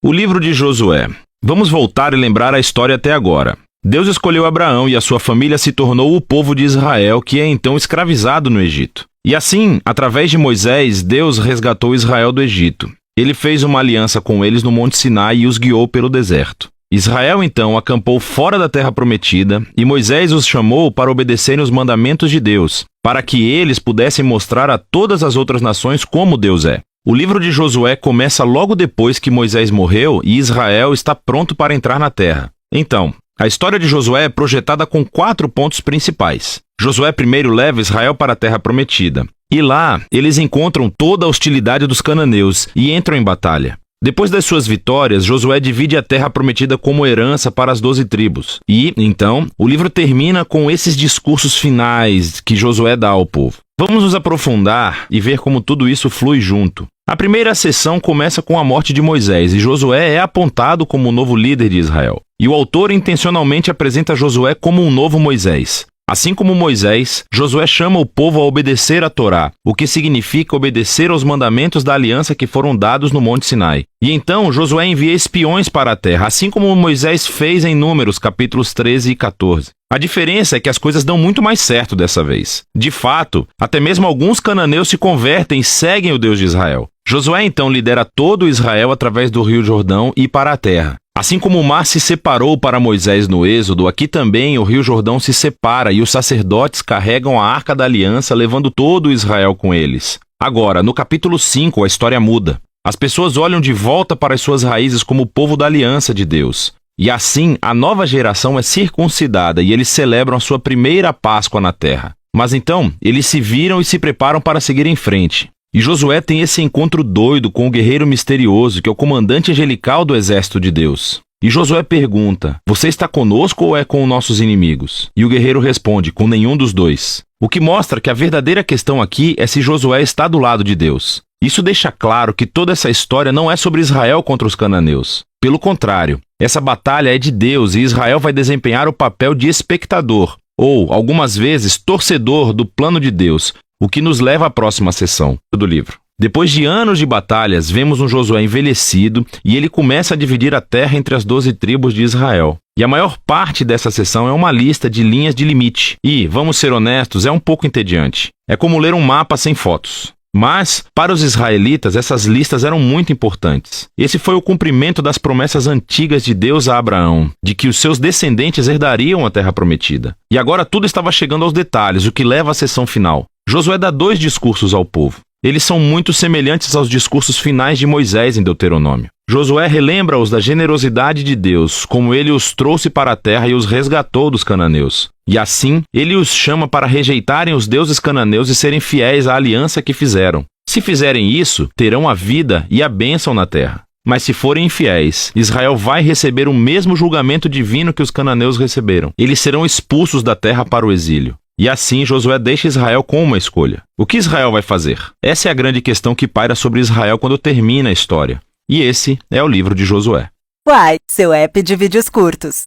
O livro de Josué. Vamos voltar e lembrar a história até agora. Deus escolheu Abraão e a sua família se tornou o povo de Israel, que é então escravizado no Egito. E assim, através de Moisés, Deus resgatou Israel do Egito. Ele fez uma aliança com eles no Monte Sinai e os guiou pelo deserto. Israel então acampou fora da terra prometida e Moisés os chamou para obedecerem os mandamentos de Deus, para que eles pudessem mostrar a todas as outras nações como Deus é. O livro de Josué começa logo depois que Moisés morreu e Israel está pronto para entrar na terra. Então, a história de Josué é projetada com 4 pontos principais. Josué primeiro leva Israel para a terra prometida. E lá, eles encontram toda a hostilidade dos cananeus e entram em batalha. Depois das suas vitórias, Josué divide a terra prometida como herança para as 12 tribos. E, então, o livro termina com esses discursos finais que Josué dá ao povo. Vamos nos aprofundar e ver como tudo isso flui junto. A primeira sessão começa com a morte de Moisés e Josué é apontado como o novo líder de Israel. E o autor intencionalmente apresenta Josué como um novo Moisés. Assim como Moisés, Josué chama o povo a obedecer a Torá, o que significa obedecer aos mandamentos da aliança que foram dados no Monte Sinai. E então Josué envia espiões para a terra, assim como Moisés fez em Números, capítulos 13 e 14. A diferença é que as coisas dão muito mais certo dessa vez. De fato, até mesmo alguns cananeus se convertem e seguem o Deus de Israel. Josué então lidera todo Israel através do Rio Jordão e para a terra. Assim como o mar se separou para Moisés no Êxodo, aqui também o Rio Jordão se separa e os sacerdotes carregam a Arca da Aliança, levando todo Israel com eles. Agora, no capítulo 5, a história muda. As pessoas olham de volta para as suas raízes como o povo da aliança de Deus. E assim, a nova geração é circuncidada e eles celebram a sua primeira Páscoa na terra. Mas então, eles se viram e se preparam para seguir em frente. E Josué tem esse encontro doido com o guerreiro misterioso, que é o comandante angelical do exército de Deus. E Josué pergunta: você está conosco ou é com nossos inimigos? E o guerreiro responde: com nenhum dos dois. O que mostra que a verdadeira questão aqui é se Josué está do lado de Deus. Isso deixa claro que toda essa história não é sobre Israel contra os cananeus. Pelo contrário, essa batalha é de Deus e Israel vai desempenhar o papel de espectador, ou, algumas vezes, torcedor do plano de Deus, o que nos leva à próxima sessão do livro. Depois de anos de batalhas, vemos um Josué envelhecido e ele começa a dividir a terra entre as 12 tribos de Israel. E a maior parte dessa sessão é uma lista de linhas de limite. E, vamos ser honestos, é um pouco entediante. É como ler um mapa sem fotos. Mas, para os israelitas, essas listas eram muito importantes. Esse foi o cumprimento das promessas antigas de Deus a Abraão, de que os seus descendentes herdariam a terra prometida. E agora tudo estava chegando aos detalhes, o que leva à sessão final. Josué dá 2 discursos ao povo. Eles são muito semelhantes aos discursos finais de Moisés em Deuteronômio. Josué relembra-os da generosidade de Deus, como ele os trouxe para a terra e os resgatou dos cananeus. E assim, ele os chama para rejeitarem os deuses cananeus e serem fiéis à aliança que fizeram. Se fizerem isso, terão a vida e a bênção na terra. Mas se forem infiéis, Israel vai receber o mesmo julgamento divino que os cananeus receberam. Eles serão expulsos da terra para o exílio. E assim Josué deixa Israel com uma escolha. O que Israel vai fazer? Essa é a grande questão que paira sobre Israel quando termina a história. E esse é o livro de Josué. Uai, seu app de vídeos curtos.